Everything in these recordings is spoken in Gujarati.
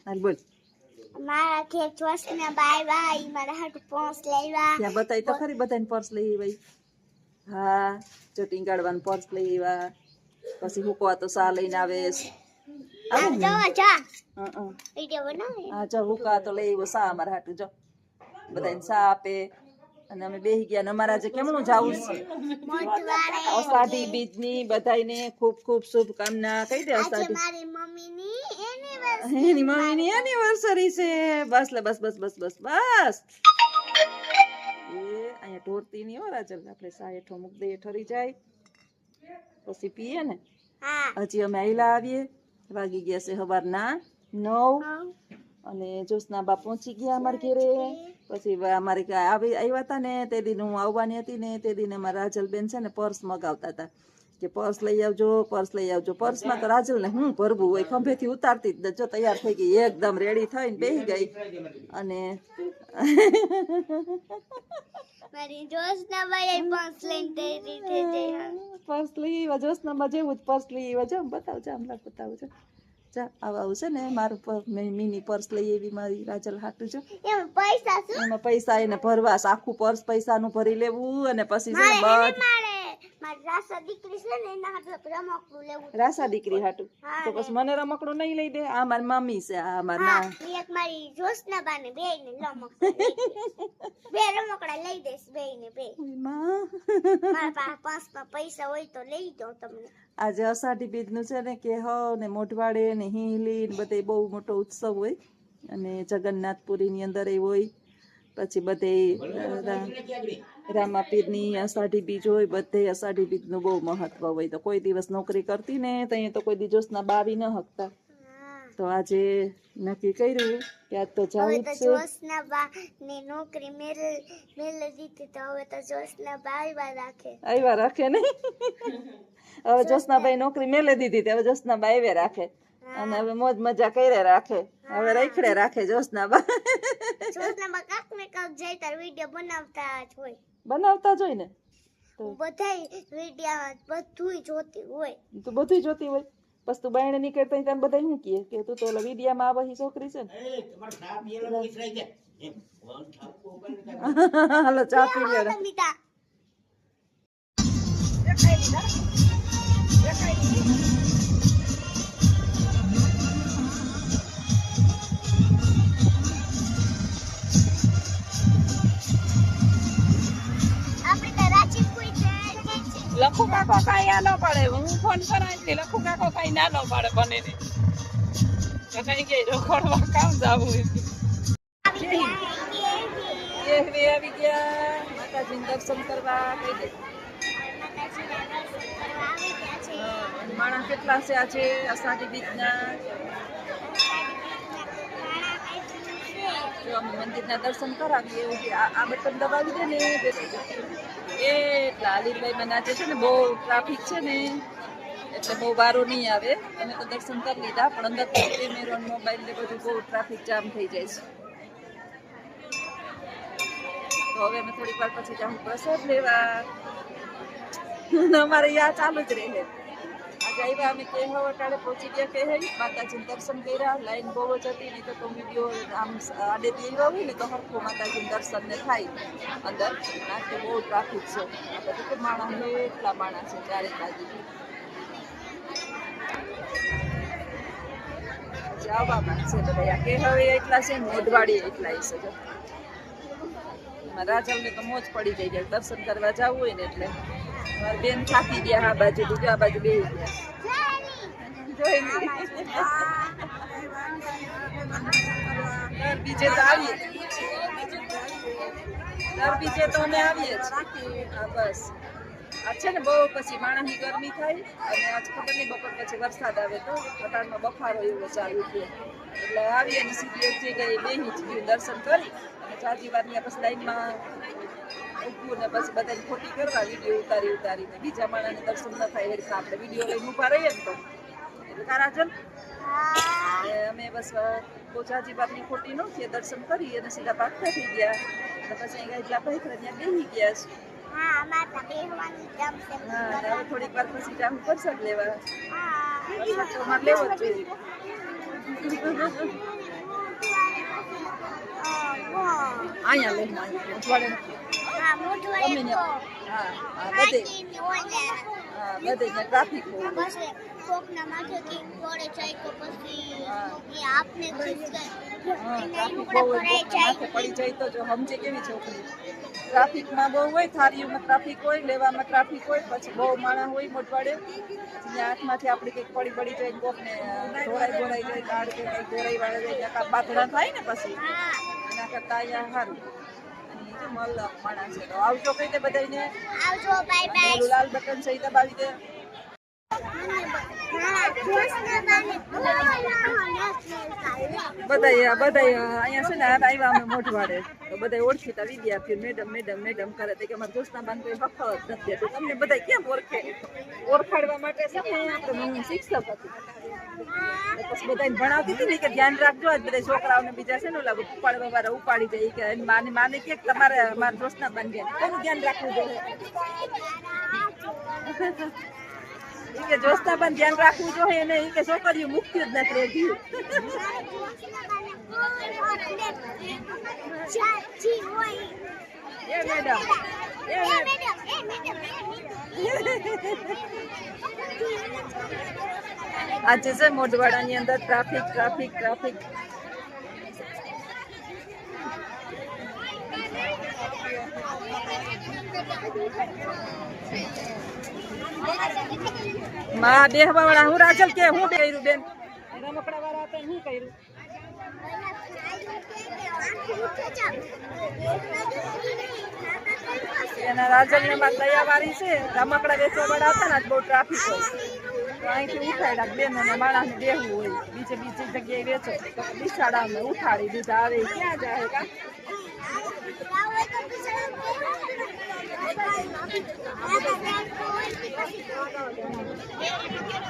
હાલ બોલ. મારા ઘેર જોશના બાય બાય મારા હાટુ પર્સ લેવા. ત્યાં બતાય તો ખરી બધાને પર્સ લઈ ભાઈ. હા જો ટીંગાડવાનું પર્સ લઈ આવ્યા. પછી હુકવા તો સા લઈને આવેશ. આમ જો જા હા વિડિયો બનાવે. હા જો હુકા તો લઈ આવ્યો સા અમારા હાટુ જો. બધાને સા આપે અને અમે બેહી ગયા ને અમારા આજે કેમનું જાવું છે મોટવાડે. અષાઢી બીજની બધાયને ખૂબ ખૂબ શુભકામના કહી દે. આજે અષાઢી મારી મમ્મીની એનિવર્સરી. એની મમ્મીની એનિવર્સરી છે. બસ લે બસ બસ બસ બસ બસ. એ અહીંયા ઢોરતી નહીં હો રાજલ. આપણે સા હેઠો મૂક દઈએ ઠરી જાય પછી પીએ ને. હા હજી અમે આયલા આવીએ વાગી ગયા છે સવારના 9 અને જોશના બા પહોંચી ગયા અમારા ઘરે. પછી અમારે આવ્યા હતા ને તે દિન હું આવવાની હતી ને તે દિન અમારા રાજલબેન છે ને પર્સ મગાવતા હતા કે પર્સ લઈ આવજો પર્સ લઈ આવજો. પર્સમાં તો રાજલ ને હું ભરવું હોય ખંભેથી ઉતારતી જ જો તૈયાર થઈ ગઈ એકદમ રેડી થઈને બેસી ગઈ અને મારી જોશના બાય પર્સ લઈને તૈયારી થઈ જઈ. પર્સ લઈ આવ્યા જોશનામાં જેવું જ પર્સ લઈ આવ્યા. જો બતાવજો આમ બતાવજો. જા આવું છે ને મારું મિની પર્સ લઈ આવી મારી રાજલ હાટું જો. એમાં પૈસા શું? એમાં પૈસા એને ભરવા આખું પર્સ પૈસાનું ભરી લેવું અને પછી છે ને મારી રાસા દીકરી છે ને એના હાથે રમકડું લેવું. રાસા દીકરી હાટું તો પછી મને રમકડું નહીં લઈ દે. આ મારી મમ્મી છે આ મારા ના એક મારી જોશના બાને બેયને રમકડા બે રમકડા લઈ દેશ બેયને બે. મારા પાસે પાંચમાં પૈસા હોય તો લઈ દો તમને. આજે અષાઢી બીજનું છે ને કે ને મોઢવાડે ને હિંગલી ને બધે બહુ મોટો ઉત્સવ હોય અને જગન્નાથપુરીની અંદર એ હોય. પછી બધે રામાપીરની અષાઢી બીજ હોય. બધે અષાઢી બીજનું બહુ મહત્વ હોય. તો કોઈ દિવસ નોકરી કરતી ને તો અહીંયા તો કોઈ દિવસના બાવી ન હકતા. તો આજે નક્કી કર્યું કે આજ તો જાવું જ છે. જોશના બા ને નોકરી મેલ દીધી તો હવે તો જોશના બા આવ્યા રાખે નહીં. હવે જોશનાભાઈ નોકરી મેલે દીધી હવે જોશનાબા આવ્યા રાખે અને હવે મોજ મજા કરે રાખે. હવે રખડે રાખે જોશનાબા. જોશના કાક ને કાક જાય તાર વિડિયો બનાવતા જ હોય. બનાવતા જ હોય ને તો બધાય વિડિયો બધુંય જોતી હોય. તું બધું જોતી હોય. બસ તું બાયણે નીકળતા ત્યાં બધા શું કહે કે તું તો ઓલા વિડિયામાં આ બહી છોકરી છે ને. હાલો ચા પી લે. લખુ કાકો કઈ આ ન પડે. હું ફોન કરા એટલે લખુ કાકો કઈ ના ન પડે બને ને તો કઈ કે રોકડવા કામ જાવું આવી ગયા માતાજીને દર્શન કરવા કઈ દે. માણસ કેટલા છે આજે અષાઢી બીજના. જો અમે મંદિરના દર્શન કરાવીએ એવું આ બટન દબાવી દે ને એટલા અલીરબાઈમાં નાચે છે ને બહુ ટ્રાફિક છે ને એટલે બહુ વારો નહીં આવે. અમે તો દર્શન કરી લીધા પણ અંદર તો કેમેરો મોબાઈલ ને બધું બહુ ટ્રાફિક જામ થઈ જાય છે. તો હવે અમે થોડીક વાર પછી જાઉં પ્રસાદ લેવા. અમારે યા ચાલુ જ રહે. આજે આવ્યા અમે કેહવા વટાડે પહોંચી ગયા કે માતાજીને દર્શન કર્યા. લાઈન બહુ જ હતી નહીં તો વિડીયો આમ આડેથી આવ્યા હોય ને તો હરખું માતાજીને દર્શન ને થાય અંદર. નાખે બહુ ટ્રાફિક છે. આપણે તો માણસ એટલા માણસ છે ચારે બાજુ. આવવા માંગશે બધા કે હવે એટલા છે મોઢવાડી એટલા છે. જો રાજલને તો મોજ પડી જાય જાય દર્શન કરવા જવું હોય ને એટલે. મારી બેન થાકી ગયા આ બાજુ બીજું આ બાજુ બેસી ગયા. બીજે તો આવીએ બીજે તો અમે આવીએ જ. હા બસ આ છે ને બહુ પછી માણસની ગરમી થાય અને આજ ખબર નહીં બપોર પછી વરસાદ આવે તો અટાણમાં બફારો એવો ચાલુ થયો એટલે આવીએ ને સીધી એક જગ્યાએ બેસી જ ગયું દર્શન કરી અને જાજી વાર ત્યાં પછી લાઈનમાં ઊભું ને પછી બધાને ખોટી કરવા વિડીયો ઉતારીને બીજા માણસને દર્શન ન થાય એ રીતે આપણે વિડીયો લઈને ઊભા રહીએ ને તો એટલે કારાજન અમે બસ બહુ જાજી વારની ખોટી ન થઈએ દર્શન કરી અને સીધા પાછા થઈ ગયા અને પછી અહીંયા એટલા પૈસા ત્યાં બેસી ગયા છે. હા હવે થોડીક વાર પછી જાઉં પ્રસાદ લેવા. પ્રસાદ તો અમારે લેવો જ જોઈએ. અહીંયા લે મોઢવાડે હા મોઢવાડે ગમે તો હા હા બધે હાકીને હોય ને હા બધે ટ્રાફિક હોય પછી કોકના માથે કી પડે જાય તો પછી હા. એ આપને ખીસ હા જાય ટ્રાફિક એના બહુ લુગડા હોય ભરાઈ કોકના માથે જાય પડી જાય તો જો સમજે કેવી છોકરી ટ્રાફિકમાં બહુ હોય થારીઓમાં ટ્રાફિક હોય લેવામાં ટ્રાફિક હોય પછી બહુ માણસ હોય મોટવાડે પછી હાથમાંથી આપણી કંઈક પડી જાય કોકને ઢોરાઈ જાય દાળ કે કંઈક ઢોરાઈ વાળે જાય ત્યાં બાથડા થાય ને પછી હા એના કરતાં અહીંયા સારું અને જો મલ માણસ છે તો આવજો કહી દે બધાને આવજો બાય અને બાય ઓલું લાલ બટન છે એ દબાવી દે બધા અહીંયા છે ને હાથ આવ્યા અમે મોઢવાડે તો બધા ઓળખીતા વિદ્યાર્થીઓ મેડમ મેડમ મેડમ કરે તે કે અમારે જોશના બાન કોઈ હક જ નથી દેતું તમને બધા કેમ ઓળખે ઓળખાડવા માટે છે ને આપણે હું શિક્ષક હતી પછી બધાને ભણાવતી હતી ને કે ધ્યાન રાખજો આજ બધા છોકરાઓને બીજા છે ને ઓલા ઉપાડવા વાળા ઉપાડી જાય કે માને કે તમારે અમારા જોશના બાન કોનું ધ્યાન રાખવું જોઈએ કે જોસ્તાબન ધ્યાન રાખવું જોઈએ ને કે છોકરીઓ મુક્તિ જ નથી રહેતી એ મેડમ આજે છે મોઢવાડાની અંદર ટ્રાફિક ટ્રાફિક ટ્રાફિક માં બેહવા વાળા હું રાજલ કે હું કર્યું બેન રમકડા વાળા હતા હું કર્યું એના રાજલ ને માં દયા વાળી છે રમકડા વેચવા વાળા હતા ને બહુ ટ્રાફિક હોય તો અહીંથી ઉઠાડ્યા બેનો ને માણસ ને બેહવું હોય બીજી જગ્યાએ વેચો તો બિસાડા અમે ઉઠાડી દીધા આવે ક્યાં જાય કા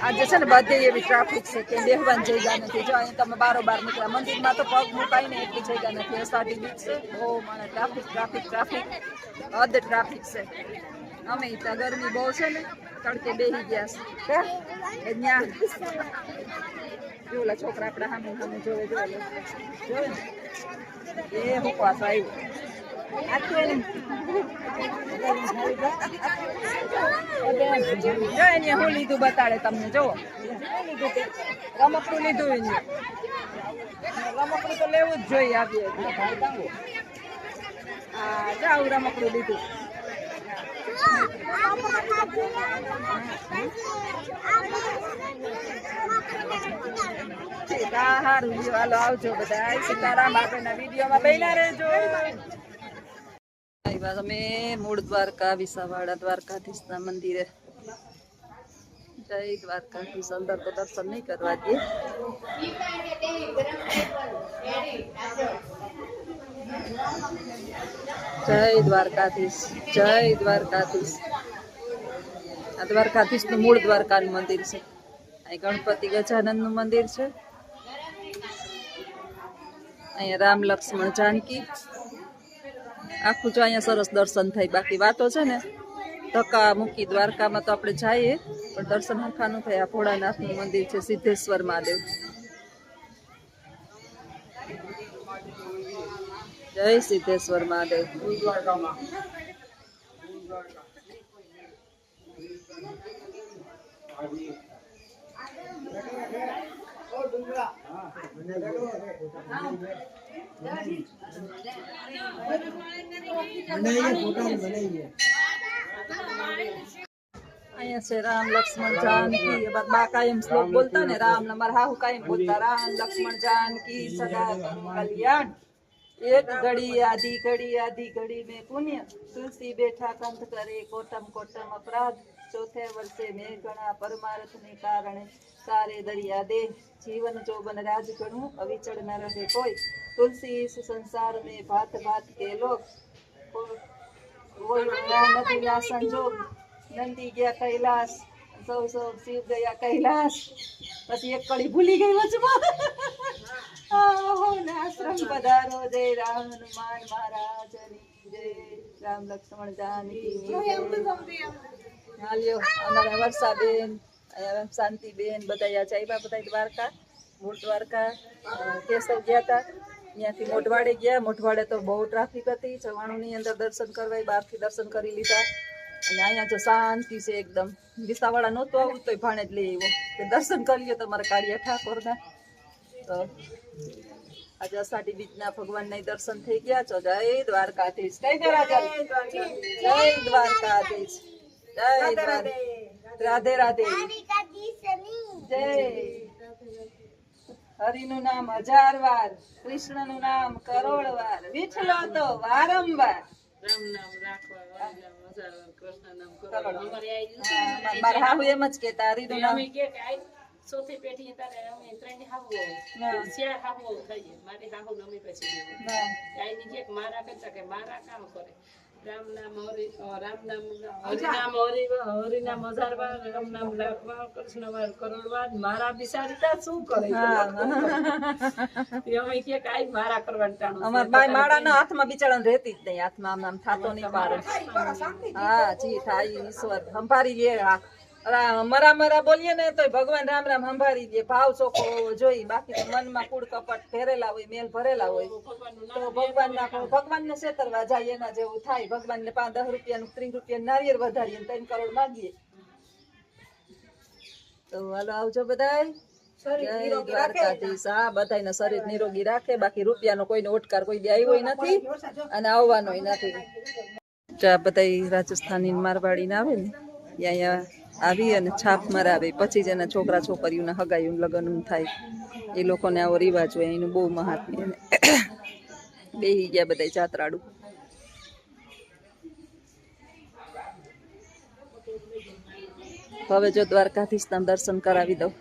આજે છે ને બધે એવી ટ્રાફિક છે કે બેહવાની જગ્યા નથી જો અહીં તમે બારોબાર નીકળ્યા મંદિરમાં તો પગ મુકાય ને એટલી જગ્યા નથી અષાઢી બીચ છે બહુ મને ટ્રાફિક ટ્રાફિક ટ્રાફિક હદ ટ્રાફિક છે અમે ત્યાં ગરમી બહુ છે ને તડકે બેસી ગયા છે ત્યાં ઓલા છોકરા આપણા સામે સામે જોવે જોવે ને એ હુકવાસ આવ્યું હું લીધું બતાડે તમને જોવો રમકડું લીધું એને રમકડું તો લેવું જ જોઈએ આપીએ હા જાવ રમકડું લીધું સારું લ્યો હાલો આવજો બધા સીતારામ બાપાના વિડીયોમાં બન્યા રહેજો અમે મૂળ દ્વારકા વિસાવાડા દ્વારકાધીશના મંદિરે જય દ્વારકાધીશ અંદર તો દર્શન નહીં કરવા દે જય દ્વારકાધીશ જય દ્વારકાધીશ આ દ્વારકાધીશ નું મૂળ દ્વારકાનું મંદિર છે અહીં ગણપતિ ગજાનંદ નું મંદિર છે અહીંયા રામ લક્ષ્મણ જાનકી આખું જો અહીંયા સરસ દર્શન થાય બાકી વાતો છે ને ધક્કા મૂકી દ્વારકામાં તો આપણે જઈએ પણ દર્શન હરખાનું થાય આ ભોળાનાથનું મંદિર છે સિદ્ધેશ્વર મહાદેવ જય સિદ્ધેશ્વર મહાદેવ અહીંયા છે રામ લક્ષ્મણ જાનકી બા કાયમ શ્લોક બોલતા ને રામ નમર હાહુ કાયમ બોલતા રામ લક્ષ્મણ જાનકી સદા કલ્યાણ एक घड़ी आधी घड़ी में पुण्य तुलसी बैठा कंठ करे कोटम कोटम अपराध चौथे वर्षे में गणा परमार्थ ने कारण सारे दरिया दे जीवन जोबन राज गणु अविचल न रहे कोई तुलसी इस संसार में भात भात के लोग नदी ना संजोग नंदी गया कैलाश सौ सौ शिव गया कैलाश बस एक कड़ी भूली गई वचमा आश्रम पधारो जय राम हनुमान महाराज जय राम लक्ष्मण जानकी हाल्यो અમારા વર્ષાબેન શાંતિબેન બધા આવ્યા બધા દ્વારકા મૂળ દ્વારકા કેશવ ગયા હતા ત્યાંથી મોઢવાડે ગયા. મોઢવાડે તો બહુ ટ્રાફિક હતી. ચવાણુંની અંદર દર્શન કરવા, બહારથી દર્શન કરી લીધા. અને અહીંયા જો શાંતિ છે એકદમ. વિસાવાળા નહોતું આવું તોય ભાણે જ લઈ આવ્યો કે દર્શન કરી લ્યો તમારા કાળિયા ઠાકોરના. તો આજે અષાઢી બીજના ભગવાનના દર્શન થઈ ગયા છો. જય દ્વારકાધીશ. જય દ્વારકાધીશ. જય દ્વારકાધીશ. જય દ્વારકાધીશ. રાધે રાધે. જય. હરિનું નામ 1000 વાર, કૃષ્ણનું નામ કરોડ વાર, વિઠલો તો વારંવાર. રામ નામ રાખવા, હરિ નામ 1000 વાર, કૃષ્ણ નામ કરોડ વાર. મારા હાહુ એમ જ કહેતા હરિનું નામ ચોથી પેઢી તારે અમે 3 હાહુ 4 હાહુ થઈએ. મારી હાહુ નમી પછી આઈની કે મારા કરતા કે મારા કામ કરે. રામ નામ હરિ નામ 1000 વાર, રામ નામ લાખ વાર, કૃષ્ણ વાર કરોડ વાર. મારા બિચારીતા શું કરે? અમે કે કાઈ મારા કરવાનું ટાણું. અમાર બાઈ માળાના હાથમાં બિચારાને રહેતી જ નહીં. હાથમાં આમ આમ થાતો નહીં પાર. હા જી થાય ઈશ્વર સંભાળી લે. મરા મરા બોલીએ ને તો ભગવાન રામ રામ સંભાળી દે. ભાવ ચોખ્ખો હોવો જોઈએ. બાકી તો મનમાં કૂડ કપટ ભરેલા હોય, મેલ ભરેલા હોય તો ભગવાનને છેતરવા જાય એના જેવું થાય. ભગવાનને 5-10 રૂપિયાનું 30 રૂપિયા નારિયેળ વધારીએ 3 કરોડ માંગીએ. તો હાલો આવજો બધાય. જય દ્વારકાધીશ. હા બધાયને શરીર નિરોગી રાખે. બાકી રૂપિયાનો કોઈને ઓટકાર કોઈ દે આવ્યો નથી અને આવવાનોય નથી. આ બધા રાજસ્થાની મારવાડી આવે ને અહીંયા આવી અને છાપ મરાવે પછી જ એના છોકરા છોકરીઓના હગાયું લગ્ન થાય. એ લોકોને આવો રિવાજ હોય. એનું બહુ મહાત્મ્ય. બેહી ગયા બધા જાત્રાળુ. હવે જો દ્વારકાધીશના દર્શન કરાવી દઉં.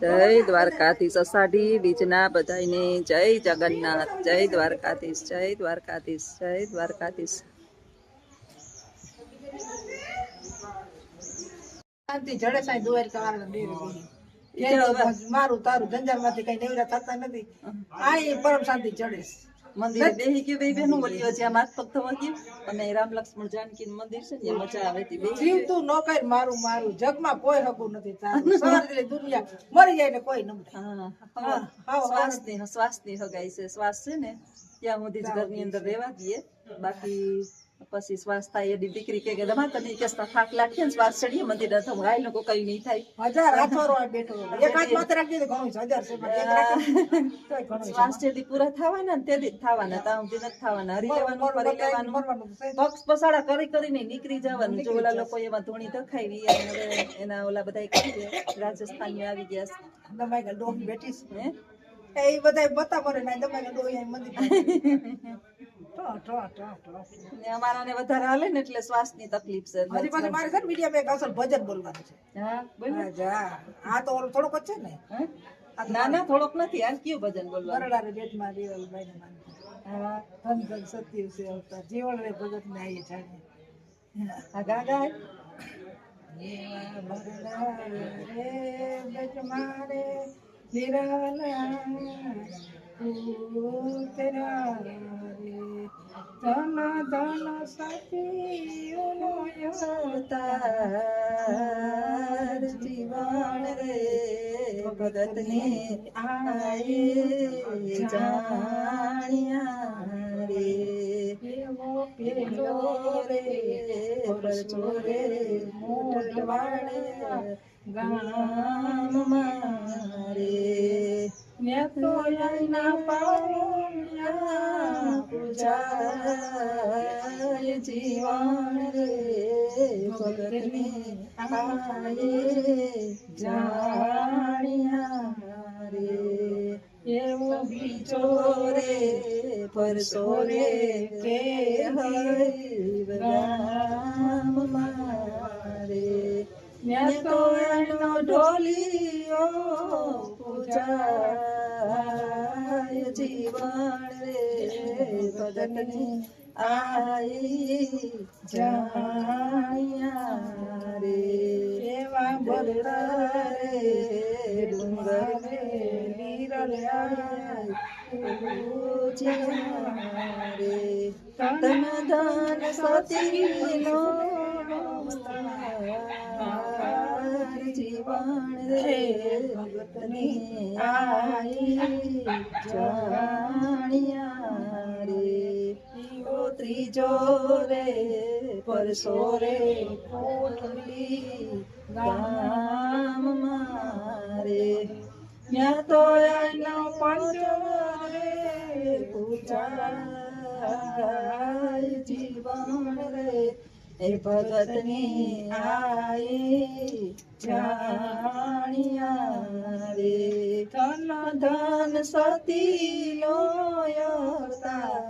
જય દ્વારકાધીશ. અષાઢી બીજના બધાને જય જગન્નાથ. જય દ્વારકાધીશ. જય દ્વારકાધીશ. જય દ્વારકાધીશ. શાંતિ જડે સાંઈ દ્વારકા વાળાને દેવી મારું તારું જંજારમાંથી કઈ નેવરા થતા નથી. આ પરમ શાંતિ ચડે. મંદિર બેહી ગયું બે બેનું બોલ્યો જ્યાં માથ પગ થવા ગયું. અને રામ લક્ષ્મણ જાનકી મંદિર છે ને મજા આવે હતી. જીવતું ન કર મારું મારું જગમાં કોઈ હકું નથી. તારું સારી દુનિયા મરી જાય ને કોઈ નમરે. શ્વાસની હગાઈ છે. શ્વાસ છે ને ત્યાં સુધી જ ઘરની અંદર રહેવા દઈએ. બાકી પછી શ્વાસ થાય એની દીકરી કે દમા તને કે થાક લાગીએ ને શ્વાસ ચડીએ મંદિર તો ગાય લોકો કઈ નહીં થાય. 1000 હાથોરો બેઠો એક હાથ માથે રાખી દે ઘણું 1000 છે. શ્વાસ જેથી પૂરા થવાના ને તેથી જ થવાના. ત્યાં સુધી નથી થવાના. હરી લેવાનું ફરી લેવાનું પગ પસાડા કરી કરીને નીકળી જવાનું. જો ઓલા લોકો એમાં ધૂણી ધખાવી અને એના ઓલા બધા કરી રાજસ્થાની આવી ગયા છે. દમાઈ ડોહી બેઠી છે એ બધા બતા પડે ના દમાઈ ડોહી મંદિર અમારાને વધારે હાલે ને એટલે શ્વાસની તકલીફ છે. હજી પાછું મારે છે ને મીડિયા માં એક અસલ ભજન બોલવાનું છે. હા બોલ. આ તો થોડોક જ છે ને. ના ના થોડોક નથી. આ કયું ભજન બોલવાનું? બરડારે બેટમાં દેવલભાઈ ને માન. હા ધન ધન સત્ય છે અવતાર જીવન રે ભગત ને આયે જાણે. હા ગા ગા. બરડારે બેટમાં રે નિરાલા તેરા રે ધન ધન સતીનો અવતાર જીવન રે ભગતને આયે જાણ્યા રે. પેલો રે પરચો રે મોઢવાડે ગામ મારે ને તો ના પાઉયા પૂજાય જીવન રે ભગતને આયે જાણ્યા રે. એવો બીજો રે પરસો રે કે ગામ મારે ને તો એનો ઢોલિયો પૂજાય જીવન રે ભગતને આયે જાણ્યા રે. એવા બરડા રે ડુંગર રે રે તન ધન સતીનો જીવન જીવન રે ભગતની આઈ જાણ્યા રે ઓ ત્રીજો રે પરસો રે કોટલી ગામ મારે ત્યાં તો આઈનો પંજો રે પૂજાય જીવન રે એ ભગતની આઈ જાણ્યા રે ધન ધન સતી નો અવતાર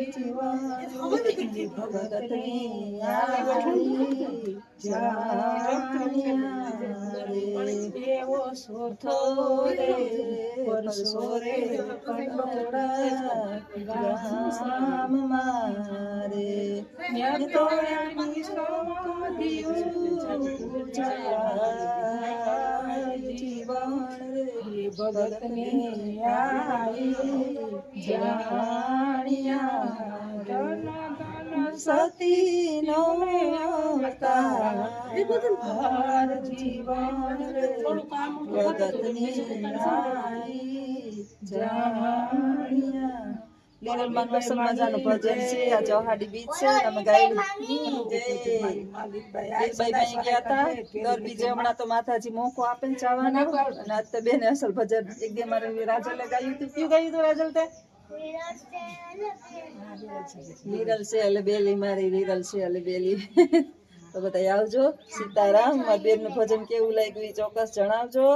જીવન ભગતની આઈ જાણ્યા રે એવો સોથો રે પરસો રે કંડોળા ગામ મારે ન્યા તો એની સોધ્યું પૂજાય જીવન રે ભગતની આઈ જાણ્યા સતી નો અવતાર જીવન રે ભગતની આઈ જાણ્યા લીલમાં મસ્ત મજાનું ભજન છે આ ચૌહાડી બીચ છે અમે ગાયેલું દીલભાઈ ગયા હતા દર બીજે હમણાં તો માતાજી મોકો આપે ને જવાનો અને આજ તો બેને અસલ ભજન એક દી અમારે રાજલે ગાયું હતું કયું ગાયું હતું રાજલ તે લીરલ છે એટલે બેલી મારી લીરલ છે એટલે બેલી તો બધા આવજો સીતારામ મારી બેન નું ભજન કેવું લાગ્યું એ ચોક્કસ જણાવજો